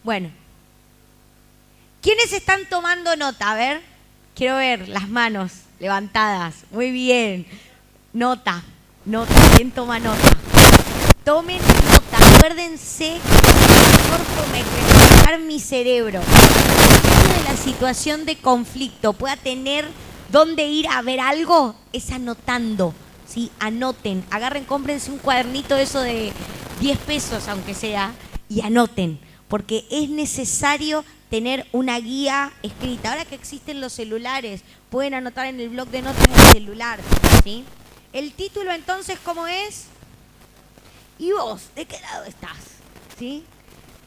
Bueno, ¿quiénes están tomando nota? A ver, quiero ver las manos levantadas. Muy bien. Nota. ¿Quién toma nota? Tomen nota. Acuérdense que la mejor forma de ejercitar mi cerebro de la situación de conflicto pueda tener dónde ir a ver algo es anotando. ¿Sí? Anoten, agarren, cómprense un cuadernito de eso de 10 pesos, aunque sea, y anoten, porque es necesario tener una guía escrita. Ahora que existen los celulares, pueden anotar en el bloc de notas del celular, ¿sí? El título entonces, ¿cómo es? ¿Y vos? ¿De qué lado estás? ¿Sí?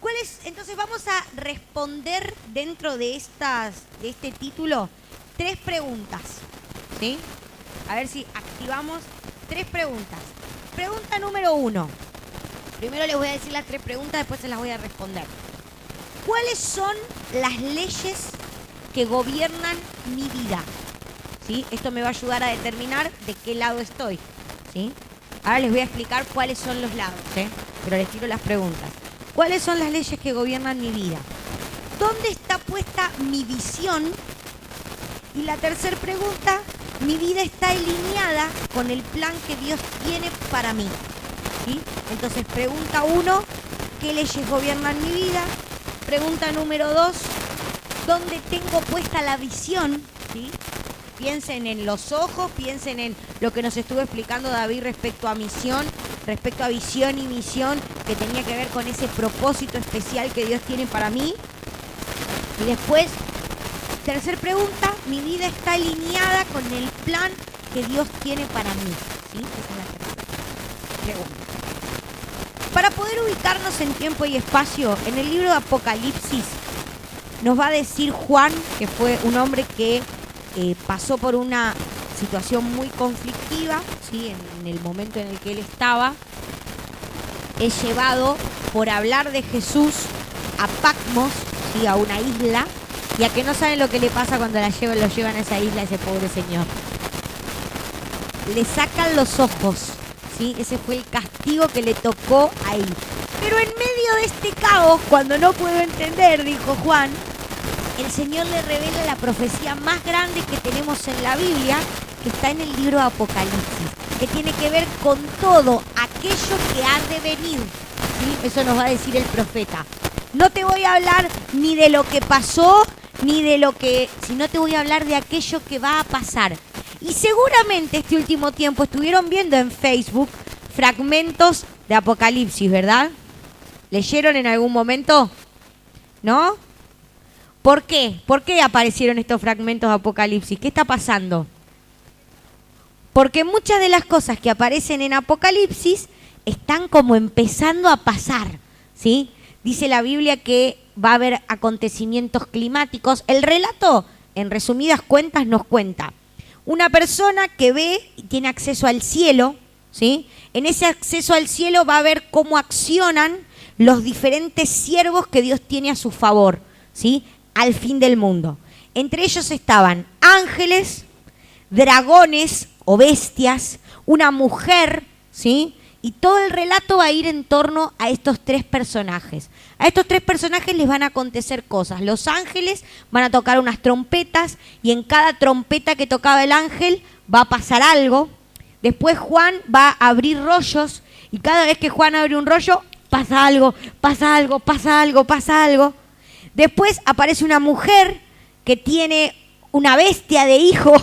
¿Cuál es? Entonces vamos a responder dentro de este título 3 preguntas, ¿sí? A ver si activamos 3 preguntas. Pregunta número 1. Primero les voy a decir las 3 preguntas, después se las voy a responder. ¿Cuáles son las leyes que gobiernan mi vida? ¿Sí? Esto me va a ayudar a determinar de qué lado estoy, ¿sí? Ahora les voy a explicar cuáles son los lados, ¿sí? Pero les tiro las preguntas. ¿Cuáles son las leyes que gobiernan mi vida? ¿Dónde está puesta mi visión? Y la tercera pregunta, mi vida está alineada con el plan que Dios tiene para mí, ¿sí? Entonces, pregunta 1, ¿qué leyes gobiernan mi vida? Pregunta número 2, ¿dónde tengo puesta la visión? ¿Sí? Piensen en los ojos, piensen en lo que nos estuvo explicando David respecto a misión, respecto a visión y misión, que tenía que ver con ese propósito especial que Dios tiene para mí. Y después, tercera pregunta, mi vida está alineada con el plan que Dios tiene para mí, ¿sí? Esa es la tercera pregunta. Para poder ubicarnos en tiempo y espacio, en el libro de Apocalipsis nos va a decir Juan, que fue un hombre que pasó por una situación muy conflictiva, ¿sí? En el momento en el que él estaba, es llevado por hablar de Jesús a Patmos, ¿sí? A una isla, y a que no saben lo que le pasa cuando lo llevan a esa isla a ese pobre señor. Le sacan los ojos, ¿sí? Ese fue el castigo que le tocó ahí. Pero en medio de este caos, cuando no puedo entender, dijo Juan, el Señor le revela la profecía más grande que tenemos en la Biblia, que está en el libro de Apocalipsis, que tiene que ver con todo aquello que ha de venir, ¿sí? Eso nos va a decir el profeta. No te voy a hablar ni de lo que pasó, ni de lo que, sino te voy a hablar de aquello que va a pasar. Y seguramente este último tiempo estuvieron viendo en Facebook fragmentos de Apocalipsis, ¿verdad? ¿Leyeron en algún momento? ¿No? ¿Por qué? ¿Por qué aparecieron estos fragmentos de Apocalipsis? ¿Qué está pasando? Porque muchas de las cosas que aparecen en Apocalipsis están como empezando a pasar, ¿sí? Dice la Biblia que va a haber acontecimientos climáticos. El relato, en resumidas cuentas, nos cuenta una persona que ve y tiene acceso al cielo, ¿sí? En ese acceso al cielo va a ver cómo accionan los diferentes siervos que Dios tiene a su favor, ¿sí? Al fin del mundo. Entre ellos estaban ángeles, dragones o bestias, una mujer, ¿sí? Y todo el relato va a ir en torno a estos 3 personajes. A estos 3 personajes les van a acontecer cosas. Los ángeles van a tocar unas trompetas y en cada trompeta que tocaba el ángel va a pasar algo. Después Juan va a abrir rollos y cada vez que Juan abre un rollo pasa algo, pasa algo, pasa algo, pasa algo. Después aparece una mujer que tiene una bestia de hijo,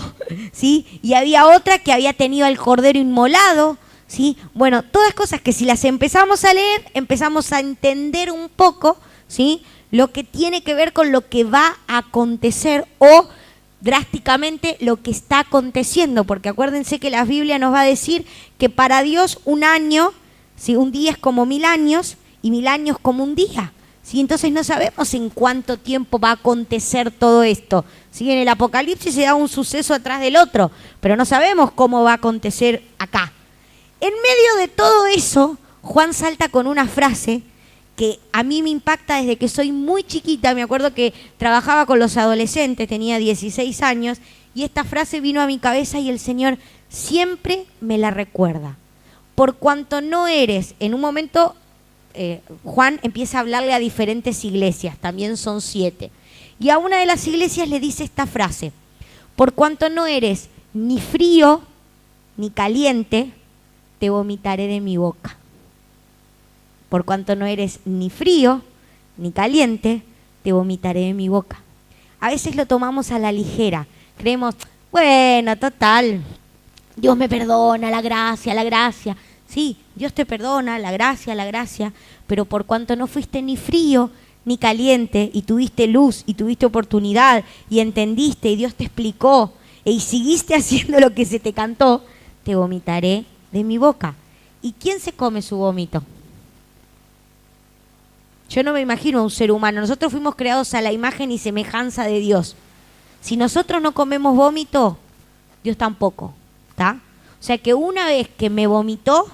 ¿sí? Y había otra que había tenido al cordero inmolado, ¿sí? Bueno, todas cosas que si las empezamos a leer, empezamos a entender un poco, ¿sí? Lo que tiene que ver con lo que va a acontecer o drásticamente lo que está aconteciendo, porque acuérdense que la Biblia nos va a decir que para Dios un año, ¿sí? Un día es como 1000 años y 1000 años como un día. ¿Sí? Entonces no sabemos en cuánto tiempo va a acontecer todo esto. ¿Sí? En el Apocalipsis se da un suceso atrás del otro, pero no sabemos cómo va a acontecer acá. En medio de todo eso, Juan salta con una frase que a mí me impacta desde que soy muy chiquita. Me acuerdo que trabajaba con los adolescentes, tenía 16 años, y esta frase vino a mi cabeza y el Señor siempre me la recuerda. Por cuanto no eres, en un momento Juan empieza a hablarle a diferentes iglesias, también son 7. Y a una de las iglesias le dice esta frase: por cuanto no eres ni frío ni caliente, te vomitaré de mi boca. Por cuanto no eres ni frío ni caliente, te vomitaré de mi boca. A veces lo tomamos a la ligera. Creemos, bueno, total, Dios me perdona, la gracia, la gracia. Sí, Dios te perdona, la gracia, pero por cuanto no fuiste ni frío ni caliente y tuviste luz y tuviste oportunidad y entendiste y Dios te explicó y seguiste haciendo lo que se te cantó, te vomitaré de mi boca. ¿Y quién se come su vómito? Yo no me imagino a un ser humano. Nosotros fuimos creados a la imagen y semejanza de Dios. Si nosotros no comemos vómito, Dios tampoco, ¿está? O sea que una vez que me vomitó,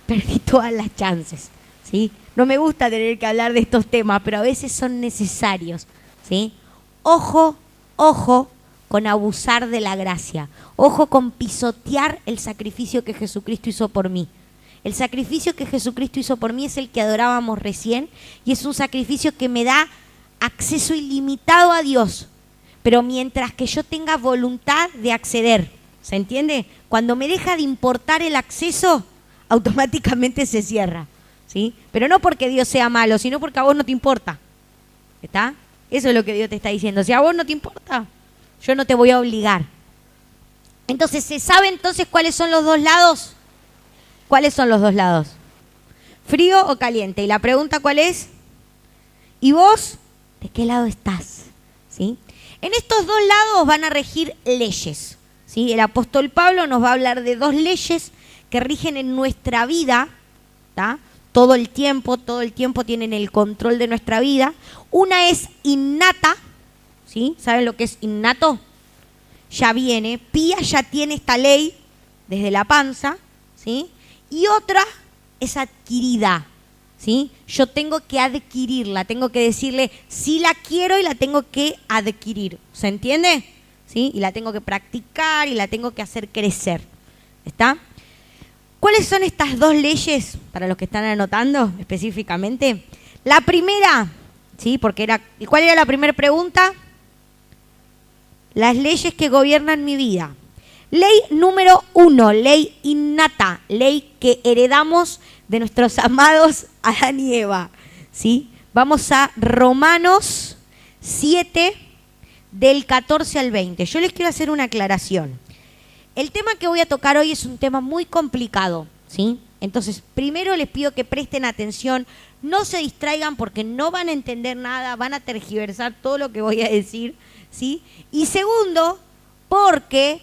perdí todas las chances, ¿sí? No me gusta tener que hablar de estos temas, pero a veces son necesarios, ¿sí? Ojo, ojo con abusar de la gracia. Ojo con pisotear el sacrificio que Jesucristo hizo por mí. El sacrificio que Jesucristo hizo por mí es el que adorábamos recién y es un sacrificio que me da acceso ilimitado a Dios, pero mientras que yo tenga voluntad de acceder, ¿se entiende? Cuando me deja de importar el acceso, automáticamente se cierra, ¿sí? Pero no porque Dios sea malo, sino porque a vos no te importa, ¿está? Eso es lo que Dios te está diciendo. Si a vos no te importa, yo no te voy a obligar. Entonces, ¿se sabe entonces cuáles son los dos lados? ¿Cuáles son los dos lados? ¿Frío o caliente? Y la pregunta, ¿cuál es? ¿Y vos de qué lado estás? ¿Sí? En estos dos lados van a regir leyes, ¿sí? El apóstol Pablo nos va a hablar de 2 leyes que rigen en nuestra vida, ¿tá? Todo el tiempo tienen el control de nuestra vida. Una es innata, ¿sí? ¿Saben lo que es innato? Ya viene, Pía ya tiene esta ley desde la panza, ¿sí? Y otra es adquirida, ¿sí? Yo tengo que adquirirla, tengo que decirle sí la quiero y la tengo que adquirir, ¿se entiende? ¿Sí? Y la tengo que practicar y la tengo que hacer crecer, ¿está? ¿Cuáles son estas 2 leyes para los que están anotando específicamente? La primera, ¿sí? ¿Cuál era la primera pregunta? Las leyes que gobiernan mi vida. Ley número 1, ley innata, ley que heredamos de nuestros amados Adán y Eva, ¿sí? Vamos a Romanos 7, del 14 al 20. Yo les quiero hacer una aclaración. El tema que voy a tocar hoy es un tema muy complicado, ¿sí? Entonces, primero les pido que presten atención, no se distraigan porque no van a entender nada, van a tergiversar todo lo que voy a decir, ¿sí? Y segundo, porque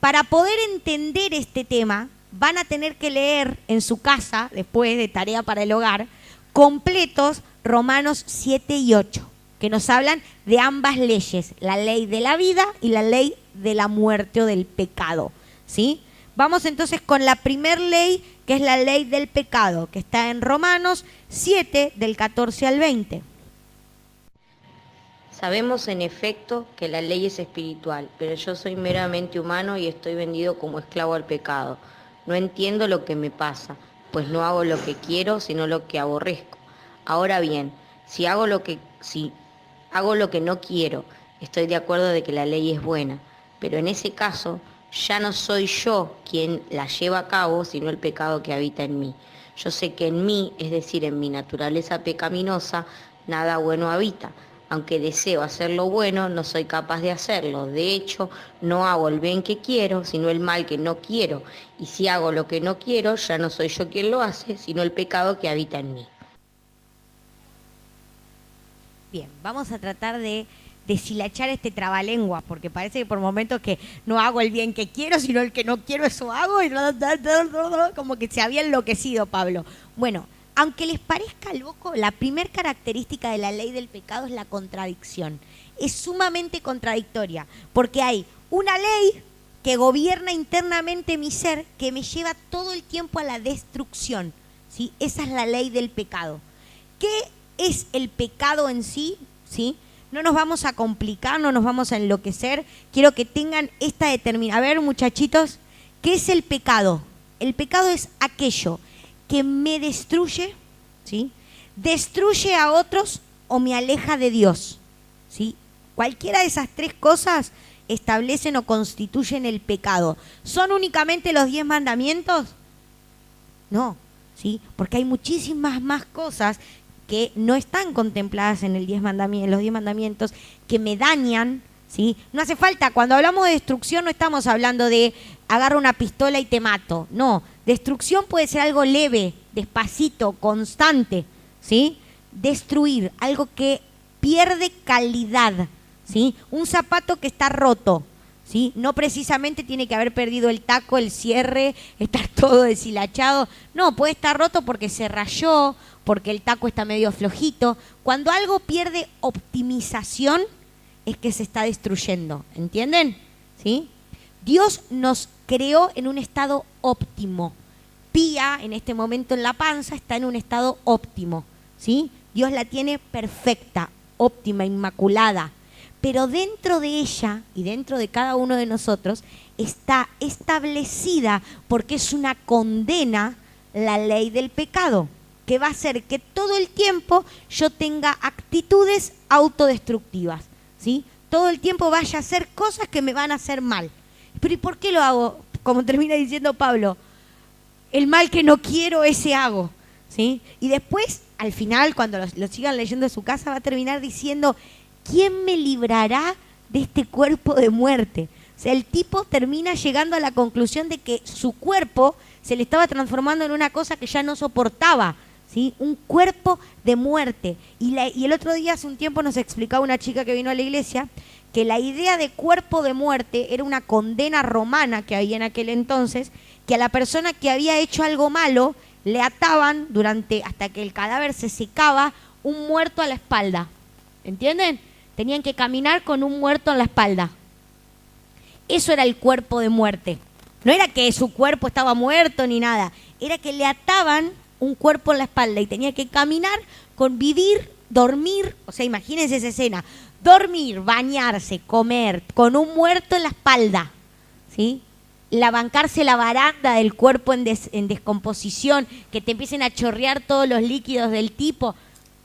para poder entender este tema, van a tener que leer en su casa, después de tarea para el hogar, completos Romanos 7 y 8, que nos hablan de ambas leyes, la ley de la vida y la ley de la muerte o del pecado, ¿sí? Vamos entonces con la primer ley, que es la ley del pecado, que está en Romanos 7, del 14 al 20. Sabemos en efecto que la ley es espiritual, pero yo soy meramente humano y estoy vendido como esclavo al pecado. No entiendo lo que me pasa, pues no hago lo que quiero, sino lo que aborrezco. Ahora bien, si hago lo que no quiero, estoy de acuerdo de que la ley es buena, pero en ese caso ya no soy yo quien la lleva a cabo, sino el pecado que habita en mí. Yo sé que en mí, es decir, en mi naturaleza pecaminosa, nada bueno habita. Aunque deseo hacer lo bueno, no soy capaz de hacerlo. De hecho, no hago el bien que quiero, sino el mal que no quiero. Y si hago lo que no quiero, ya no soy yo quien lo hace, sino el pecado que habita en mí. Bien, vamos a tratar de deshilachar este trabalengua, porque parece que por momentos que no hago el bien que quiero, sino el que no quiero, eso hago, y como que se había enloquecido Pablo. Bueno, aunque les parezca loco, la primer característica de la ley del pecado es la contradicción. Es sumamente contradictoria, porque hay una ley que gobierna internamente mi ser, que me lleva todo el tiempo a la destrucción, ¿sí? Esa es la ley del pecado. ¿Qué es el pecado en sí? ¿Sí? No nos vamos a complicar, no nos vamos a enloquecer. Quiero que tengan esta determinación. A ver, muchachitos, ¿qué es el pecado? El pecado es aquello que me destruye, ¿sí? Destruye a otros o me aleja de Dios, ¿sí? Cualquiera de esas tres cosas establecen o constituyen el pecado. ¿Son únicamente los 10 mandamientos? No, ¿sí? Porque hay muchísimas más cosas que no están contempladas en los 10 mandamientos, que me dañan, ¿sí? No hace falta, cuando hablamos de destrucción no estamos hablando de agarro una pistola y te mato. No, destrucción puede ser algo leve, despacito, constante, ¿sí? Destruir, algo que pierde calidad, ¿sí? Un zapato que está roto, ¿sí? No precisamente tiene que haber perdido el taco, el cierre, estar todo deshilachado. No, puede estar roto porque se rayó, porque el taco está medio flojito. Cuando algo pierde optimización es que se está destruyendo, ¿entienden? ¿Sí? Dios nos creó en un estado óptimo. Pía, en este momento en la panza, está en un estado óptimo, ¿sí? Dios la tiene perfecta, óptima, inmaculada. Pero dentro de ella y dentro de cada uno de nosotros está establecida, porque es una condena, la ley del pecado, que va a hacer que todo el tiempo yo tenga actitudes autodestructivas, ¿sí? Todo el tiempo vaya a hacer cosas que me van a hacer mal. Pero ¿y por qué lo hago? Como termina diciendo Pablo, el mal que no quiero, ese hago, ¿sí? Y después, al final, cuando lo sigan leyendo en su casa, va a terminar diciendo, ¿quién me librará de este cuerpo de muerte? O sea, el tipo termina llegando a la conclusión de que su cuerpo se le estaba transformando en una cosa que ya no soportaba, ¿sí? Un cuerpo de muerte. Y el otro día, hace un tiempo, nos explicaba una chica que vino a la iglesia que la idea de cuerpo de muerte era una condena romana que había en aquel entonces, que a la persona que había hecho algo malo le ataban hasta que el cadáver se secaba, un muerto a la espalda. ¿Entienden? Tenían que caminar con un muerto en la espalda. Eso era el cuerpo de muerte. No era que su cuerpo estaba muerto ni nada. Era que le ataban un cuerpo en la espalda y tenía que caminar con vivir, dormir. O sea, imagínense esa escena. Dormir, bañarse, comer con un muerto en la espalda, ¿sí? Bancarse la baranda del cuerpo en descomposición, que te empiecen a chorrear todos los líquidos del tipo.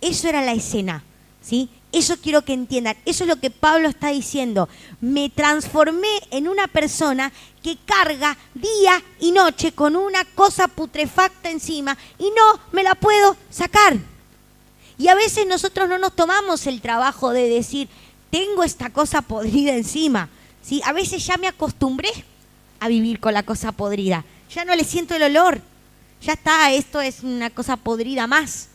Eso era la escena, ¿sí? Eso quiero que entiendan. Eso es lo que Pablo está diciendo. Me transformé en una persona que carga día y noche con una cosa putrefacta encima y no me la puedo sacar. Y a veces nosotros no nos tomamos el trabajo de decir, tengo esta cosa podrida encima, ¿sí? A veces ya me acostumbré a vivir con la cosa podrida. Ya no le siento el olor. Ya está, esto es una cosa podrida más,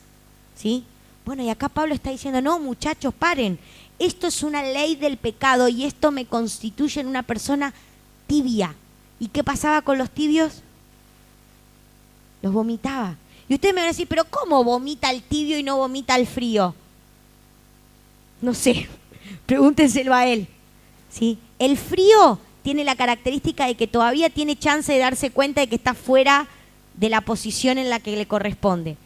¿sí? Bueno, y acá Pablo está diciendo, no, muchachos, paren. Esto es una ley del pecado y esto me constituye en una persona tibia. ¿Y qué pasaba con los tibios? Los vomitaba. Y ustedes me van a decir, pero ¿cómo vomita el tibio y no vomita el frío? No sé, pregúntenselo a él, ¿sí? El frío tiene la característica de que todavía tiene chance de darse cuenta de que está fuera de la posición en la que le corresponde.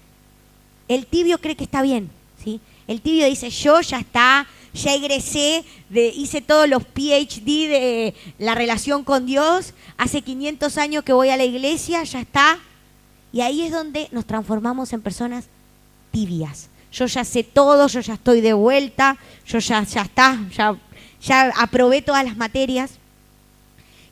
El tibio cree que está bien, ¿sí? El tibio dice, yo ya está, ya egresé, hice todos los PhD de la relación con Dios, hace 500 años que voy a la iglesia, ya está. Y ahí es donde nos transformamos en personas tibias. Yo ya sé todo, yo ya estoy de vuelta, yo ya está, ya aprobé todas las materias.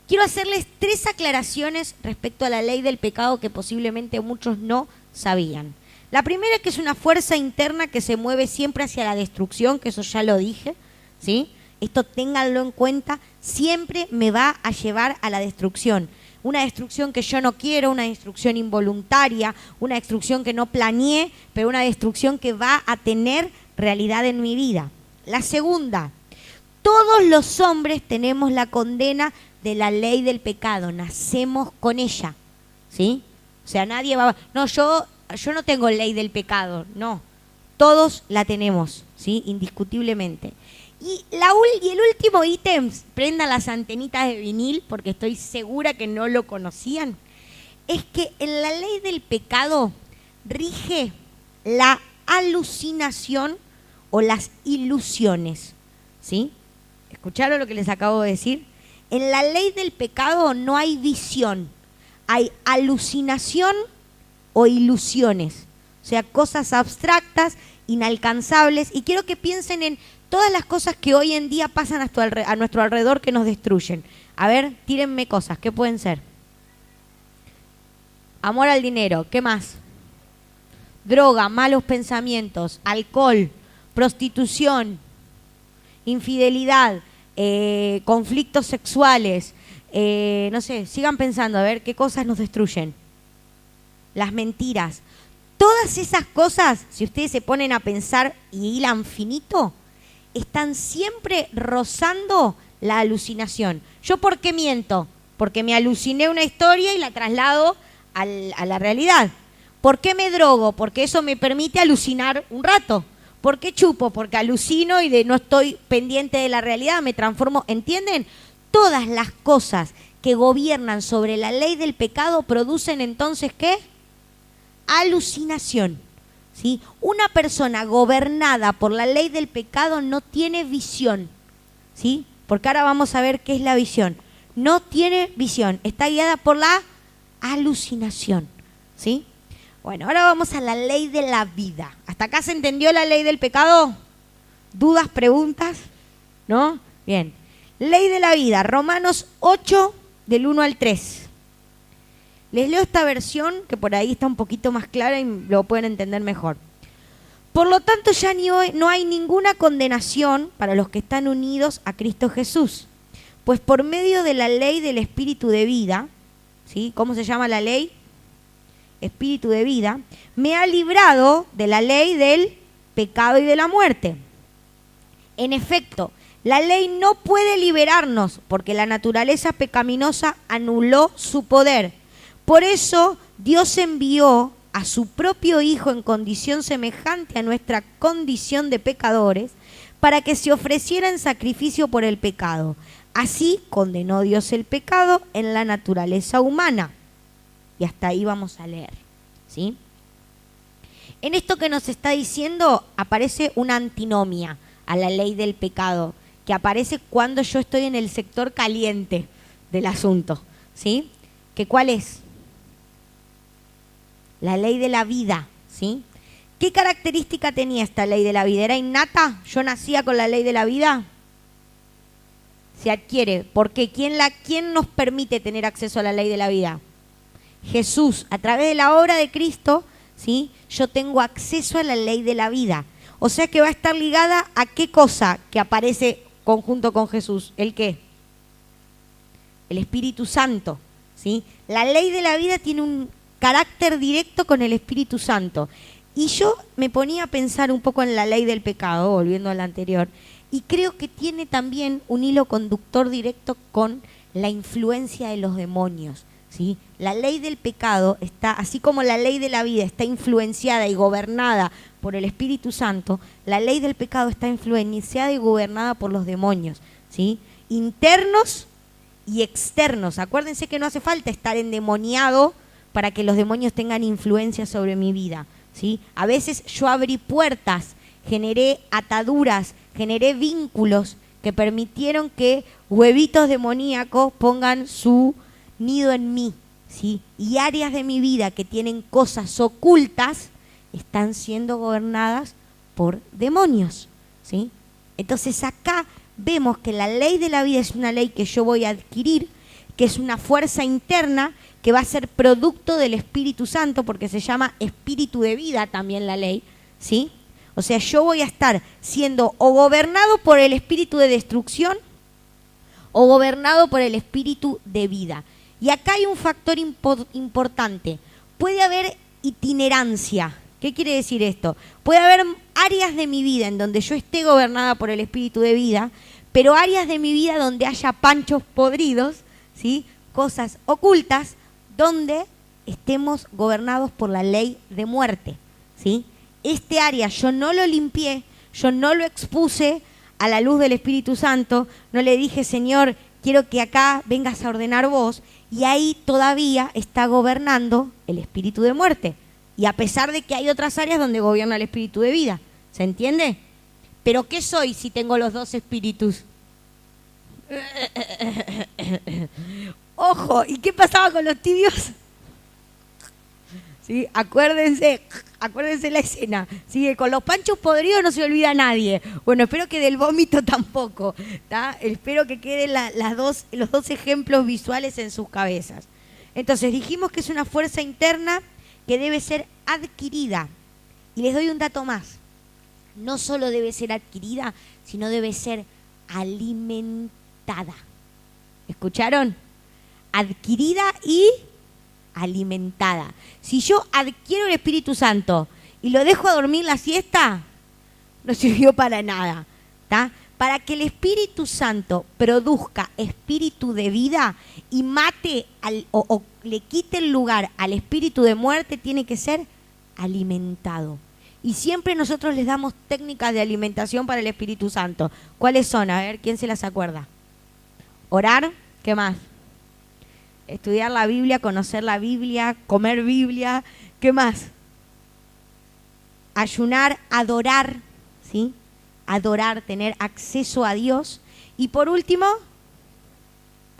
Quiero hacerles 3 aclaraciones respecto a la ley del pecado que posiblemente muchos no sabían. La primera es que es una fuerza interna que se mueve siempre hacia la destrucción, que eso ya lo dije, ¿sí? Esto ténganlo en cuenta, siempre me va a llevar a la destrucción. Una destrucción que yo no quiero, una destrucción involuntaria, una destrucción que no planeé, pero una destrucción que va a tener realidad en mi vida. La segunda, todos los hombres tenemos la condena de la ley del pecado, nacemos con ella, ¿sí? O sea, nadie va a... No, yo no tengo ley del pecado, no. Todos la tenemos, ¿sí? Indiscutiblemente. Y el último ítem, prendan las antenitas de vinil, porque estoy segura que no lo conocían, es que en la ley del pecado rige la alucinación o las ilusiones, ¿sí? ¿Escucharon lo que les acabo de decir? En la ley del pecado no hay visión, hay alucinación o ilusiones. O sea, cosas abstractas, inalcanzables. Y quiero que piensen en todas las cosas que hoy en día pasan a nuestro alrededor que nos destruyen. A ver, tírenme cosas. ¿Qué pueden ser? Amor al dinero. ¿Qué más? Droga, malos pensamientos, alcohol, prostitución, infidelidad, conflictos sexuales. No sé, sigan pensando, a ver qué cosas nos destruyen. Las mentiras. Todas esas cosas, si ustedes se ponen a pensar y hilan finito, están siempre rozando la alucinación. ¿Yo por qué miento? Porque me aluciné una historia y la traslado a la realidad. ¿Por qué me drogo? Porque eso me permite alucinar un rato. ¿Por qué chupo? Porque alucino y no estoy pendiente de la realidad, me transformo. ¿Entienden? Todas las cosas que gobiernan sobre la ley del pecado producen entonces ¿qué? Alucinación. ¿Sí? Una persona gobernada por la ley del pecado no tiene visión. ¿Sí? Porque ahora vamos a ver qué es la visión. No tiene visión, está guiada por la alucinación. ¿Sí? Bueno, ahora vamos a la ley de la vida. ¿Hasta acá se entendió la ley del pecado? ¿Dudas, preguntas? ¿No? Bien. Ley de la vida, Romanos 8, del 1 al 3. Les leo esta versión, que por ahí está un poquito más clara y lo pueden entender mejor. Por lo tanto, ya no hay ninguna condenación para los que están unidos a Cristo Jesús. Pues por medio de la ley del Espíritu de vida, ¿sí? ¿Cómo se llama la ley? Espíritu de vida, me ha librado de la ley del pecado y de la muerte. En efecto, la ley no puede liberarnos porque la naturaleza pecaminosa anuló su poder. Por eso Dios envió a su propio Hijo en condición semejante a nuestra condición de pecadores para que se ofreciera en sacrificio por el pecado. Así condenó Dios el pecado en la naturaleza humana. Y hasta ahí vamos a leer, ¿sí? En esto que nos está diciendo aparece una antinomia a la ley del pecado, que aparece cuando yo estoy en el sector caliente del asunto, ¿sí? ¿Que cuál es? La ley de la vida, ¿sí? ¿Qué característica tenía esta ley de la vida? ¿Era innata? ¿Yo nacía con la ley de la vida? Se adquiere. ¿Por qué? ¿Quién nos permite tener acceso a la ley de la vida? Jesús. A través de la obra de Cristo, ¿sí? Yo tengo acceso a la ley de la vida. O sea que va a estar ligada a qué cosa que aparece conjunto con Jesús. ¿El qué? El Espíritu Santo, ¿sí? La ley de la vida tiene un carácter directo con el Espíritu Santo. Y yo me ponía a pensar un poco en la ley del pecado, volviendo a la anterior, y creo que tiene también un hilo conductor directo con la influencia de los demonios, ¿sí? La ley del pecado está, así como la ley de la vida está influenciada y gobernada por el Espíritu Santo, la ley del pecado está influenciada y gobernada por los demonios, ¿sí? Internos y externos. Acuérdense que no hace falta estar endemoniado para que los demonios tengan influencia sobre mi vida, ¿sí? A veces yo abrí puertas, generé ataduras, generé vínculos que permitieron que huevitos demoníacos pongan su nido en mí, ¿sí? Y áreas de mi vida que tienen cosas ocultas están siendo gobernadas por demonios, ¿sí? Entonces acá vemos que la ley de la vida es una ley que yo voy a adquirir, que es una fuerza interna que va a ser producto del Espíritu Santo, porque se llama espíritu de vida también la ley, ¿sí? O sea, yo voy a estar siendo o gobernado por el espíritu de destrucción o gobernado por el espíritu de vida. Y acá hay un factor importante. Puede haber itinerancia. ¿Qué quiere decir esto? Puede haber áreas de mi vida en donde yo esté gobernada por el espíritu de vida, pero áreas de mi vida donde haya panchos podridos, ¿sí? Cosas ocultas, donde estemos gobernados por la ley de muerte, ¿sí? Este área yo no lo limpié, yo no lo expuse a la luz del Espíritu Santo, no le dije, Señor, quiero que acá vengas a ordenar vos, y ahí todavía está gobernando el espíritu de muerte. Y a pesar de que hay otras áreas donde gobierna el espíritu de vida, ¿se entiende? Pero ¿qué soy si tengo los dos espíritus? Ojo, ¿y qué pasaba con los tibios? ¿Sí? Acuérdense la escena. ¿Sí? Con los panchos podridos no se olvida nadie. Bueno, espero que del vómito tampoco. ¿Tá? Espero que queden los dos ejemplos visuales en sus cabezas. Entonces, dijimos que es una fuerza interna que debe ser adquirida. Y les doy un dato más. No solo debe ser adquirida, sino debe ser alimentada. ¿Escucharon? Adquirida y alimentada. Si yo adquiero el Espíritu Santo y lo dejo a dormir la siesta, no sirvió para nada. ¿Tá? Para que el Espíritu Santo produzca espíritu de vida y mate o le quite el lugar al espíritu de muerte, tiene que ser alimentado. Y siempre nosotros les damos técnicas de alimentación para el Espíritu Santo. ¿Cuáles son? A ver, ¿quién se las acuerda? Orar, ¿qué más? Estudiar la Biblia, conocer la Biblia, comer Biblia, ¿qué más? Ayunar, adorar, ¿sí? Adorar, tener acceso a Dios. Y por último,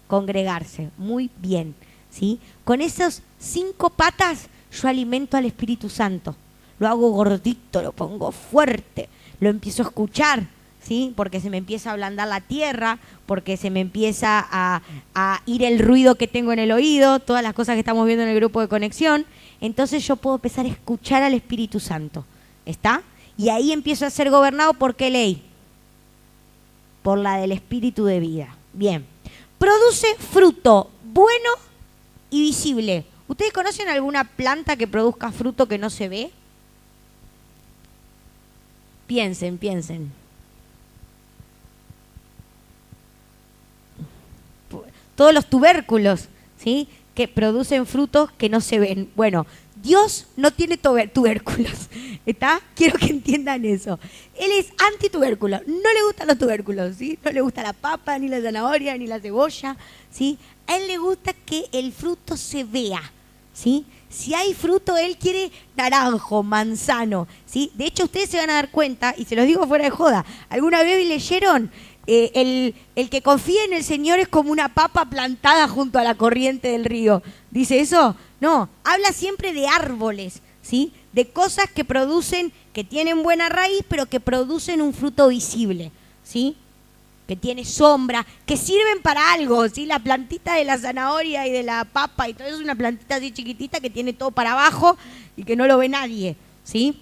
congregarse. Muy bien, ¿sí? Con esas 5 patas yo alimento al Espíritu Santo. Lo hago gordito, lo pongo fuerte, lo empiezo a escuchar, ¿sí? Porque se me empieza a ablandar la tierra, porque se me empieza a ir el ruido que tengo en el oído, todas las cosas que estamos viendo en el grupo de conexión. Entonces yo puedo empezar a escuchar al Espíritu Santo, ¿está? Y ahí empiezo a ser gobernado ¿por qué ley? Por la del Espíritu de vida. Bien. Produce fruto bueno y visible. ¿Ustedes conocen alguna planta que produzca fruto que no se ve? Piensen. Todos los tubérculos, ¿sí? Que producen frutos que no se ven. Bueno, Dios no tiene tubérculos, ¿está? Quiero que entiendan eso. Él es antitubérculo, no le gustan los tubérculos, ¿sí? No le gusta la papa, ni la zanahoria, ni la cebolla, ¿sí? A él le gusta que el fruto se vea, ¿sí? Si hay fruto, él quiere naranjo, manzano, ¿sí? De hecho, ustedes se van a dar cuenta, y se los digo fuera de joda, ¿alguna vez leyeron? El que confía en el Señor es como una papa plantada junto a la corriente del río. ¿Dice eso? No, habla siempre de árboles, ¿sí? De cosas que producen, que tienen buena raíz, pero que producen un fruto visible, ¿sí? Que tiene sombra, que sirven para algo, ¿sí? La plantita de la zanahoria y de la papa y todo eso es una plantita así chiquitita que tiene todo para abajo y que no lo ve nadie, ¿sí?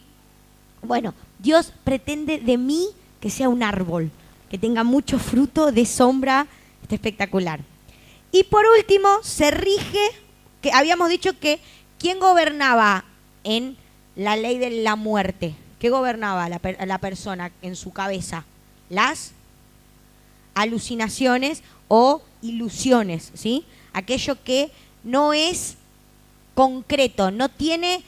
Bueno, Dios pretende de mí que sea un árbol, que tenga mucho fruto de sombra, está espectacular. Y por último, se rige, que habíamos dicho que ¿quién gobernaba en la ley de la muerte? ¿Qué gobernaba la persona en su cabeza? Las alucinaciones o ilusiones, ¿sí? Aquello que no es concreto, no tiene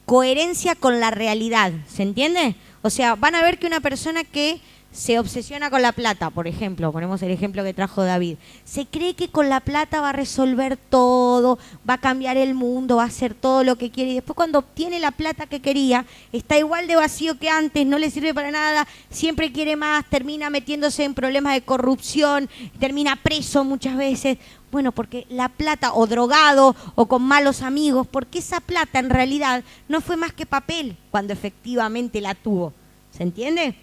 coherencia con la realidad, ¿se entiende? O sea, van a ver que una persona que se obsesiona con la plata, por ejemplo, ponemos el ejemplo que trajo David, se cree que con la plata va a resolver todo, va a cambiar el mundo, va a hacer todo lo que quiere y después cuando obtiene la plata que quería, está igual de vacío que antes, no le sirve para nada, siempre quiere más, termina metiéndose en problemas de corrupción, termina preso muchas veces. Bueno, porque la plata, o drogado, o con malos amigos, porque esa plata en realidad no fue más que papel cuando efectivamente la tuvo, ¿se entiende?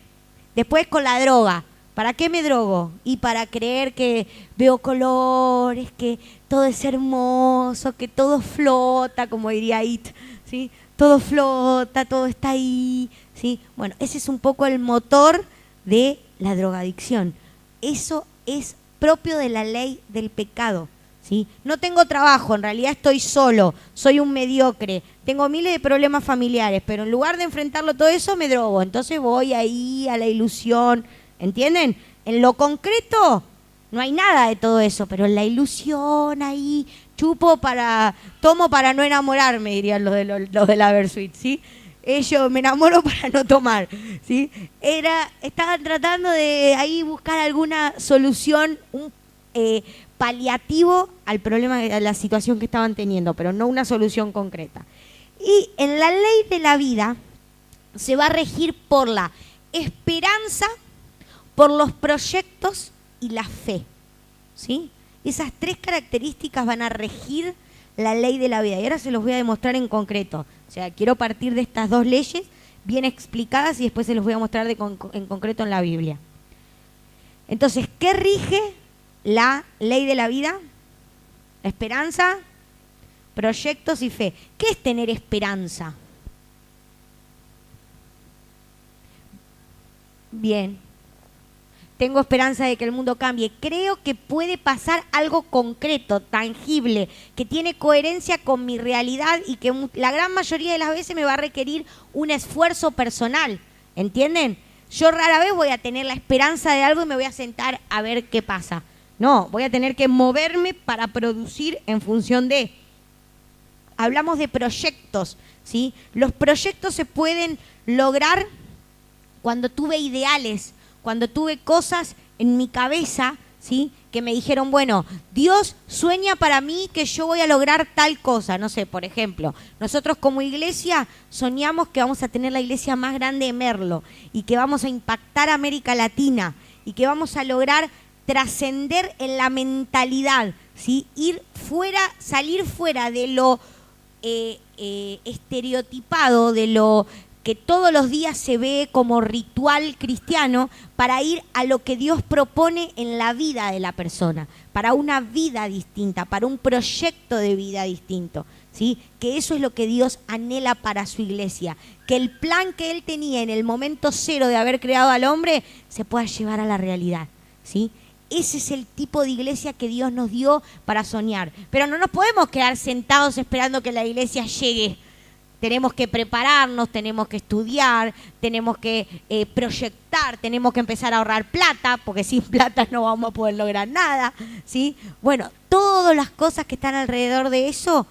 Después con la droga. ¿Para qué me drogo? Y para creer que veo colores, que todo es hermoso, que todo flota, como diría It, ¿sí? Todo flota, todo está ahí, ¿sí? Bueno, ese es un poco el motor de la drogadicción. Eso es propio de la ley del pecado, ¿sí? No tengo trabajo, en realidad estoy solo, soy un mediocre, tengo miles de problemas familiares, pero en lugar de enfrentarlo todo eso me drogo, entonces voy ahí a la ilusión, ¿entienden? En lo concreto no hay nada de todo eso, pero en la ilusión ahí, tomo para no enamorarme, dirían los de la Versuit, ¿sí? Me enamoro para no tomar, ¿sí? Estaban tratando de ahí buscar alguna solución, paliativo al problema, a la situación que estaban teniendo, pero no una solución concreta. Y en la ley de la vida se va a regir por la esperanza, por los proyectos y la fe, ¿sí? Esas 3 características van a regir la ley de la vida. Y ahora se los voy a demostrar en concreto, O sea, quiero partir de estas dos leyes bien explicadas y después se los voy a mostrar en concreto en la Biblia. Entonces, ¿qué rige la ley de la vida? Esperanza, proyectos y fe. ¿Qué es tener esperanza? Bien. Tengo esperanza de que el mundo cambie. Creo que puede pasar algo concreto, tangible, que tiene coherencia con mi realidad y que la gran mayoría de las veces me va a requerir un esfuerzo personal. ¿Entienden? Yo rara vez voy a tener la esperanza de algo y me voy a sentar a ver qué pasa. No, voy a tener que moverme para producir en función de. Hablamos de proyectos, ¿sí? Los proyectos se pueden lograr cuando tuve ideales, cuando tuve cosas en mi cabeza, ¿sí? Que me dijeron, bueno, Dios sueña para mí que yo voy a lograr tal cosa. No sé, por ejemplo, nosotros como iglesia soñamos que vamos a tener la iglesia más grande de Merlo y que vamos a impactar a América Latina y que vamos a lograr trascender en la mentalidad, ¿sí? Salir fuera de lo estereotipado, de lo que todos los días se ve como ritual cristiano, para ir a lo que Dios propone en la vida de la persona, para una vida distinta, para un proyecto de vida distinto, ¿sí? Que eso es lo que Dios anhela para su iglesia, que el plan que Él tenía en el momento cero de haber creado al hombre se pueda llevar a la realidad, ¿sí? Ese es el tipo de iglesia que Dios nos dio para soñar. Pero no nos podemos quedar sentados esperando que la iglesia llegue. Tenemos que prepararnos, tenemos que estudiar, tenemos que proyectar, tenemos que empezar a ahorrar plata, porque sin plata no vamos a poder lograr nada, ¿sí? Bueno, todas las cosas que están alrededor de eso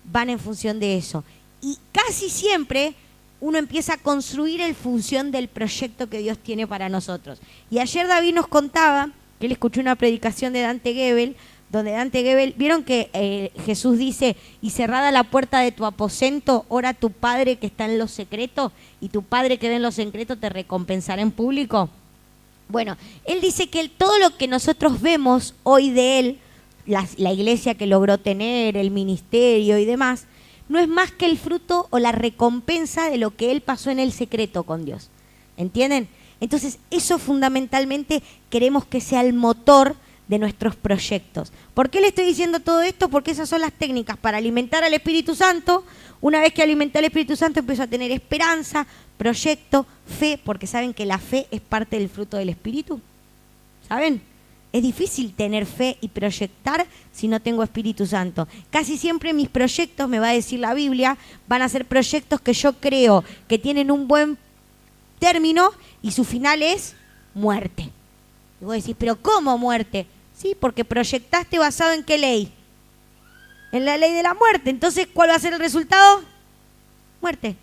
van en función de eso. Y casi siempre uno empieza a construir en función del proyecto que Dios tiene para nosotros. Y ayer David nos contaba que él escuchó una predicación de Dante Gebel, donde Dante Gebel, vieron que Jesús dice, y cerrada la puerta de tu aposento, ora a tu Padre que está en lo secreto, y tu Padre que ve en lo secreto te recompensará en público. Bueno, él dice que todo lo que nosotros vemos hoy de él, la iglesia que logró tener, el ministerio y demás, no es más que el fruto o la recompensa de lo que él pasó en el secreto con Dios. ¿Entienden? Entonces, eso fundamentalmente queremos que sea el motor de nuestros proyectos. ¿Por qué le estoy diciendo todo esto? Porque esas son las técnicas para alimentar al Espíritu Santo. Una vez que alimenté al Espíritu Santo, empiezo a tener esperanza, proyecto, fe, porque saben que la fe es parte del fruto del Espíritu. ¿Saben? Es difícil tener fe y proyectar si no tengo Espíritu Santo. Casi siempre mis proyectos, me va a decir la Biblia, van a ser proyectos que yo creo que tienen un buen término y su final es muerte. Y vos decís, ¿pero cómo muerte? Sí, porque proyectaste basado en qué ley. En la ley de la muerte. Entonces, ¿cuál va a ser el resultado? Muerte.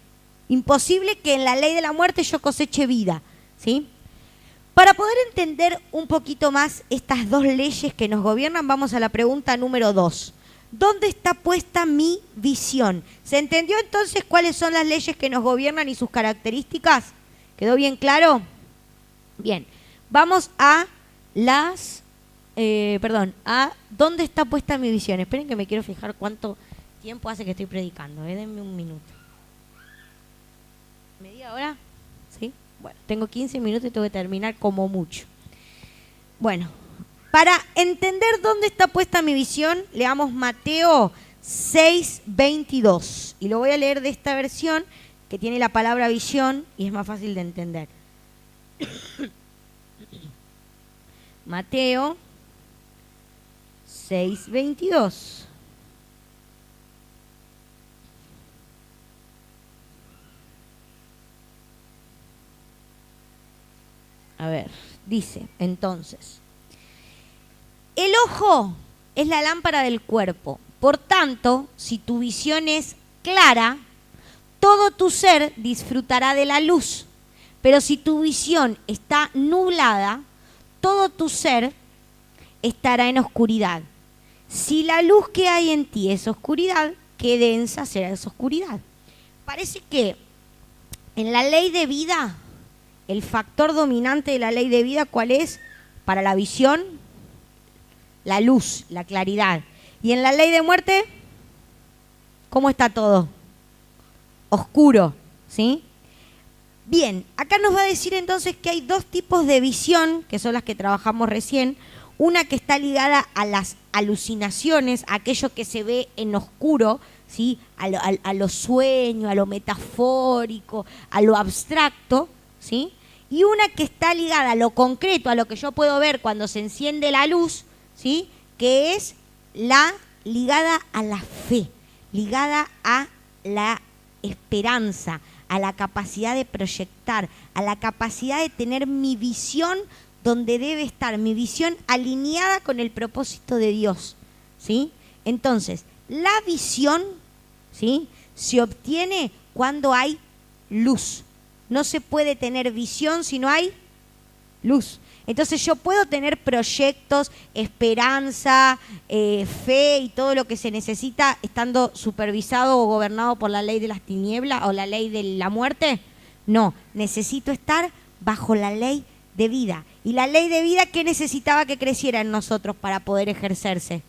Imposible que en la ley de la muerte yo coseche vida, ¿sí? Para poder entender un poquito más estas dos leyes que nos gobiernan, vamos a la pregunta número 2. ¿Dónde está puesta mi visión? ¿Se entendió entonces cuáles son las leyes que nos gobiernan y sus características? ¿Quedó bien claro? Bien. Vamos a ¿dónde está puesta mi visión? Esperen que me quiero fijar cuánto tiempo hace que estoy predicando. Denme un minuto. ¿Media hora? ¿Sí? Bueno, tengo 15 minutos y tengo que terminar como mucho. Bueno, para entender dónde está puesta mi visión, leamos Mateo 6:22. Y lo voy a leer de esta versión que tiene la palabra visión y es más fácil de entender. Mateo 6:22. A ver, dice entonces, el ojo es la lámpara del cuerpo. Por tanto, si tu visión es clara, todo tu ser disfrutará de la luz. Pero si tu visión está nublada, todo tu ser estará en oscuridad. Si la luz que hay en ti es oscuridad, qué densa será esa oscuridad. Parece que en la ley de vida, el factor dominante de la ley de vida, ¿cuál es? Para la visión, la luz, la claridad. Y en la ley de muerte, ¿cómo está todo? oscuro, ¿sí? Bien, acá nos va a decir entonces que hay dos tipos de visión, que son las que trabajamos recién. Una que está ligada a las alucinaciones, a aquello que se ve en oscuro, ¿sí? A lo sueño, a lo metafórico, a lo abstracto, ¿sí? Y una que está ligada a lo concreto, a lo que yo puedo ver cuando se enciende la luz, ¿sí? Que es la ligada a la fe, ligada a la esperanza, a la capacidad de proyectar, a la capacidad de tener mi visión donde debe estar, mi visión alineada con el propósito de Dios, ¿sí? Entonces, la visión, ¿sí? Se obtiene cuando hay luz. No se puede tener visión si no hay luz. Entonces yo puedo tener proyectos, esperanza, fe y todo lo que se necesita estando supervisado o gobernado por la ley de las tinieblas o la ley de la muerte. No, necesito estar bajo la ley de vida. ¿Y la ley de vida qué necesitaba que creciera en nosotros para poder ejercerse?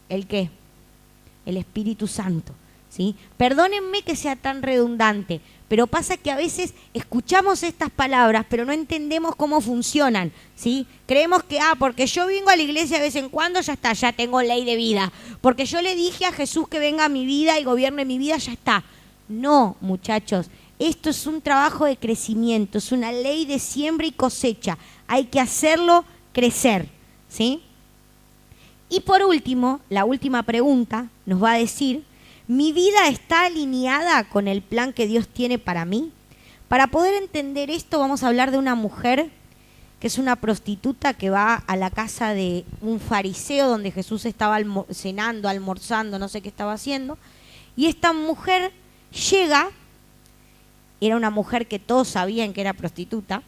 ¿El qué? El Espíritu Santo, ¿sí? Perdónenme que sea tan redundante, pero pasa que a veces escuchamos estas palabras, pero no entendemos cómo funcionan, ¿sí? Creemos que, porque yo vengo a la iglesia de vez en cuando, ya está, ya tengo ley de vida. Porque yo le dije a Jesús que venga a mi vida y gobierne mi vida, ya está. No, muchachos, esto es un trabajo de crecimiento, es una ley de siembra y cosecha. Hay que hacerlo crecer, ¿sí? Y por último, la última pregunta nos va a decir, ¿mi vida está alineada con el plan que Dios tiene para mí? Para poder entender esto vamos a hablar de una mujer que es una prostituta que va a la casa de un fariseo donde Jesús estaba cenando, almorzando, no sé qué estaba haciendo. Y esta mujer llega, era una mujer que todos sabían que era prostituta.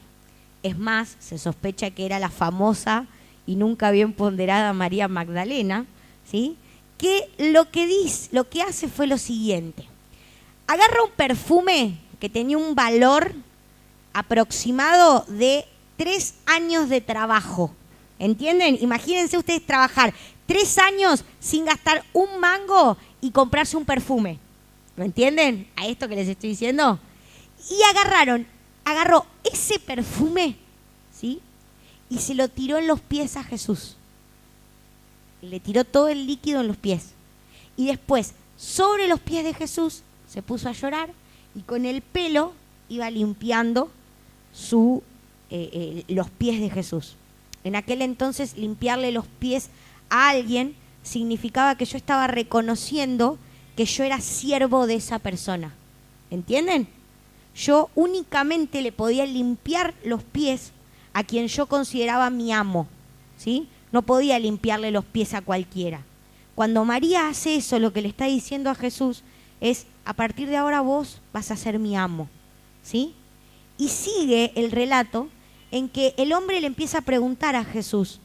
Es más, se sospecha que era la famosa y nunca bien ponderada María Magdalena, ¿sí? Que lo que hace fue lo siguiente. Agarra un perfume que tenía un valor aproximado de 3 años de trabajo. ¿Entienden? Imagínense ustedes trabajar 3 años sin gastar un mango y comprarse un perfume. ¿Lo entienden? ¿A esto que les estoy diciendo? Y agarró ese perfume, ¿sí? Y se lo tiró en los pies a Jesús. Le tiró todo el líquido en los pies. Y después, sobre los pies de Jesús, se puso a llorar y con el pelo iba limpiando los pies de Jesús. En aquel entonces, limpiarle los pies a alguien significaba que yo estaba reconociendo que yo era siervo de esa persona. ¿Entienden? Yo únicamente le podía limpiar los pies a quien yo consideraba mi amo, ¿sí? No podía limpiarle los pies a cualquiera. Cuando María hace eso, lo que le está diciendo a Jesús es, a partir de ahora vos vas a ser mi amo, ¿sí? Y sigue el relato en que el hombre le empieza a preguntar a Jesús,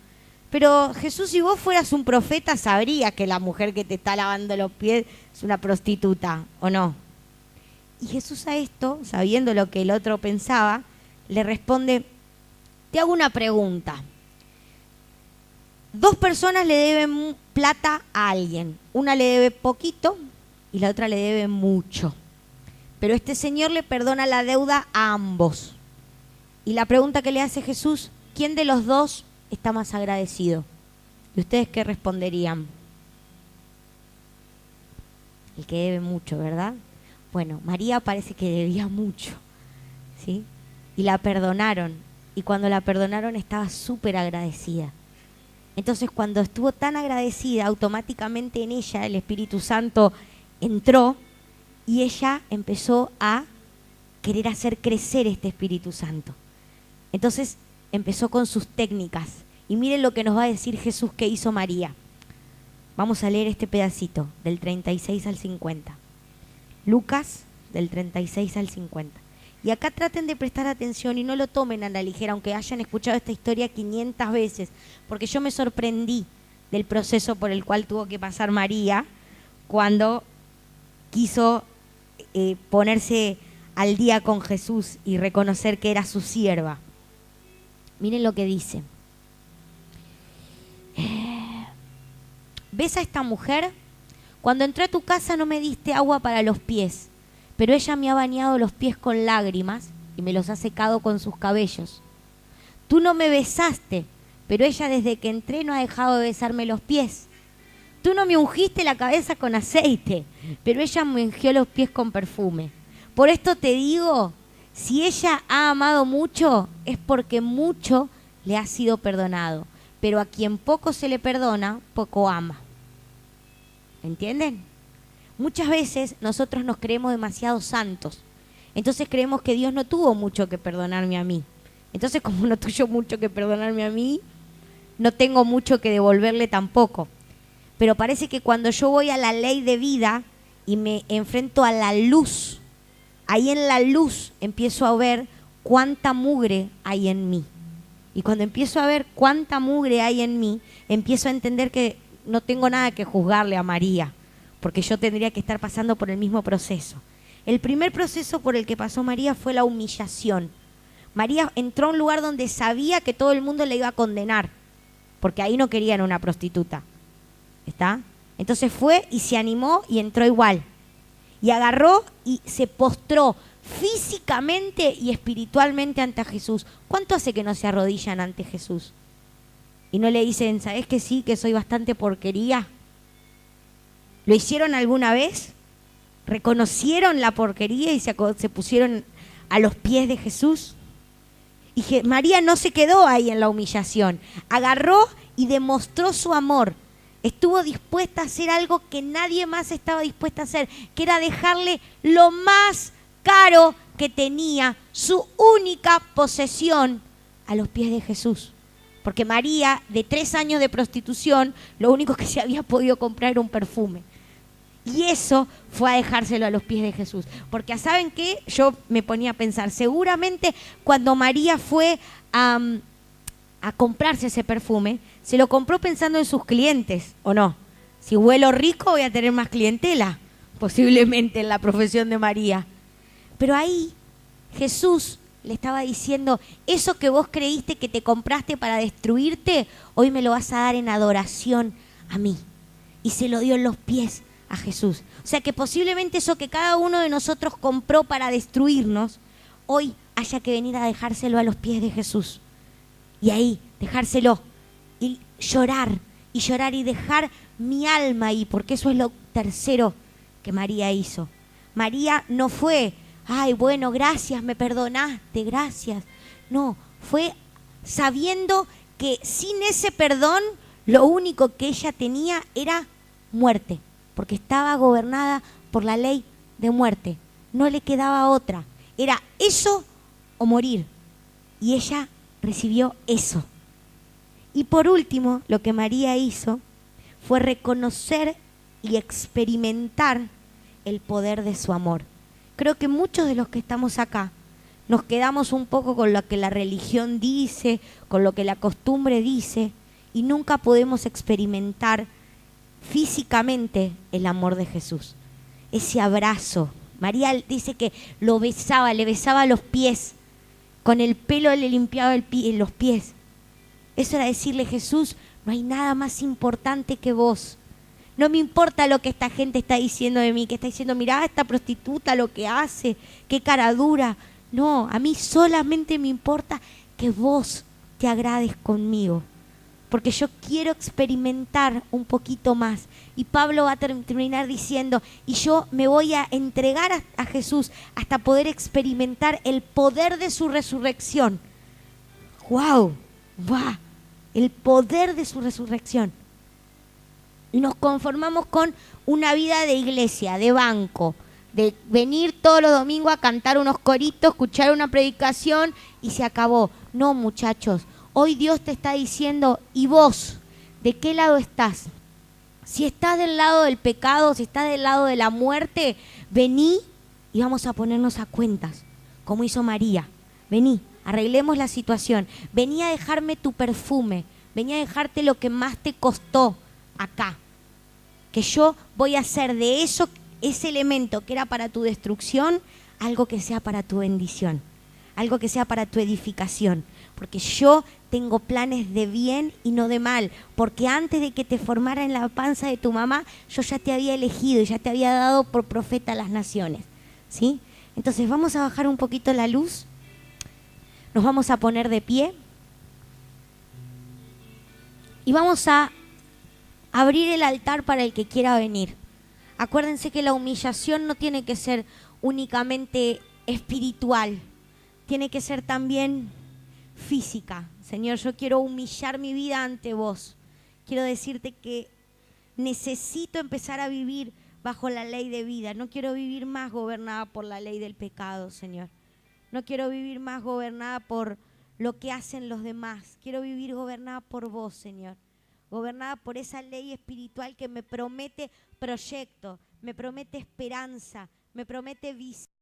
pero Jesús, si vos fueras un profeta, sabrías que la mujer que te está lavando los pies es una prostituta, ¿o no? Y Jesús a esto, sabiendo lo que el otro pensaba, le responde, te hago una pregunta. 2 personas le deben plata a alguien. Una le debe poquito y la otra le debe mucho. Pero este señor le perdona la deuda a ambos. Y la pregunta que le hace Jesús, ¿quién de los 2 está más agradecido? ¿Y ustedes qué responderían? El que debe mucho, ¿verdad? Bueno, María parece que debía mucho, ¿sí? Y la perdonaron. Y cuando la perdonaron estaba súper agradecida. Entonces, cuando estuvo tan agradecida, automáticamente en ella el Espíritu Santo entró y ella empezó a querer hacer crecer este Espíritu Santo. Entonces, empezó con sus técnicas. Y miren lo que nos va a decir Jesús que hizo María. Vamos a leer este pedacito, del 36 al 50. Lucas, del 36 al 50. Y acá traten de prestar atención y no lo tomen a la ligera, aunque hayan escuchado esta historia 500 veces, porque yo me sorprendí del proceso por el cual tuvo que pasar María cuando quiso ponerse al día con Jesús y reconocer que era su sierva. Miren lo que dice. ¿Ves a esta mujer? Cuando entré a tu casa no me diste agua para los pies, pero ella me ha bañado los pies con lágrimas y me los ha secado con sus cabellos. Tú no me besaste, pero ella desde que entré no ha dejado de besarme los pies. Tú no me ungiste la cabeza con aceite, pero ella me ungió los pies con perfume. Por esto te digo, si ella ha amado mucho, es porque mucho le ha sido perdonado. Pero a quien poco se le perdona, poco ama. ¿Entienden? Muchas veces nosotros nos creemos demasiado santos. Entonces creemos que Dios no tuvo mucho que perdonarme a mí. Entonces, como no tuvo mucho que perdonarme a mí, no tengo mucho que devolverle tampoco. Pero parece que cuando yo voy a la ley de vida y me enfrento a la luz, ahí en la luz empiezo a ver cuánta mugre hay en mí. Y cuando empiezo a ver cuánta mugre hay en mí, empiezo a entender que no tengo nada que juzgarle a María, porque yo tendría que estar pasando por el mismo proceso. El primer proceso por el que pasó María fue la humillación. María entró a un lugar donde sabía que todo el mundo le iba a condenar, porque ahí no querían una prostituta. ¿Está? Entonces fue y se animó y entró igual. Y agarró y se postró físicamente y espiritualmente ante Jesús. ¿Cuánto hace que no se arrodillan ante Jesús? Y no le dicen, ¿sabés que sí, que soy bastante porquería? ¿Lo hicieron alguna vez? ¿Reconocieron la porquería y se pusieron a los pies de Jesús? Y María no se quedó ahí en la humillación. Agarró y demostró su amor. Estuvo dispuesta a hacer algo que nadie más estaba dispuesta a hacer, que era dejarle lo más caro que tenía, su única posesión, a los pies de Jesús. Porque María, de 3 años de prostitución, lo único que se había podido comprar era un perfume. Y eso fue a dejárselo a los pies de Jesús. Porque, ¿saben qué? Yo me ponía a pensar, seguramente cuando María fue a comprarse ese perfume, se lo compró pensando en sus clientes, ¿o no? Si huelo rico voy a tener más clientela, posiblemente en la profesión de María. Pero ahí Jesús le estaba diciendo, eso que vos creíste que te compraste para destruirte, hoy me lo vas a dar en adoración a mí. Y se lo dio en los pies a Jesús. O sea que posiblemente eso que cada uno de nosotros compró para destruirnos, hoy haya que venir a dejárselo a los pies de Jesús. Y ahí, dejárselo y llorar y dejar mi alma ahí, porque eso es lo tercero que María hizo. María no fue, ay, bueno, gracias, me perdonaste, gracias. No, fue sabiendo que sin ese perdón, lo único que ella tenía era muerte, porque estaba gobernada por la ley de muerte. No le quedaba otra. Era eso o morir. Y ella recibió eso. Y por último, lo que María hizo fue reconocer y experimentar el poder de su amor. Creo que muchos de los que estamos acá nos quedamos un poco con lo que la religión dice, con lo que la costumbre dice, y nunca podemos experimentar físicamente el amor de Jesús. Ese abrazo. María dice que lo besaba, le besaba los pies. Con el pelo le limpiaba los pies. Eso era decirle, Jesús, no hay nada más importante que vos. No me importa lo que esta gente está diciendo de mí, que está diciendo, mirá esta prostituta lo que hace, qué cara dura. No, a mí solamente me importa que vos te agrades conmigo. Porque yo quiero experimentar un poquito más. Y Pablo va a terminar diciendo, y yo me voy a entregar a Jesús hasta poder experimentar el poder de su resurrección. ¡Wow! ¡Wow! El poder de su resurrección. Y nos conformamos con una vida de iglesia, de banco, de venir todos los domingos a cantar unos coritos, escuchar una predicación y se acabó. No, muchachos. Hoy Dios te está diciendo, ¿y vos? ¿De qué lado estás? Si estás del lado del pecado, si estás del lado de la muerte, vení y vamos a ponernos a cuentas, como hizo María. Vení, arreglemos la situación. Vení a dejarme tu perfume. Vení a dejarte lo que más te costó acá. Que yo voy a hacer de eso, ese elemento que era para tu destrucción, algo que sea para tu bendición. Algo que sea para tu edificación. Porque yo tengo planes de bien y no de mal. Porque antes de que te formara en la panza de tu mamá, yo ya te había elegido y ya te había dado por profeta a las naciones. ¿sí? Entonces vamos a bajar un poquito la luz, nos vamos a poner de pie y vamos a abrir el altar para el que quiera venir. Acuérdense que la humillación no tiene que ser únicamente espiritual, tiene que ser también física. Señor, yo quiero humillar mi vida ante vos. Quiero decirte que necesito empezar a vivir bajo la ley de vida. No quiero vivir más gobernada por la ley del pecado, Señor. No quiero vivir más gobernada por lo que hacen los demás. Quiero vivir gobernada por vos, Señor. Gobernada por esa ley espiritual que me promete proyecto, me promete esperanza, me promete visión.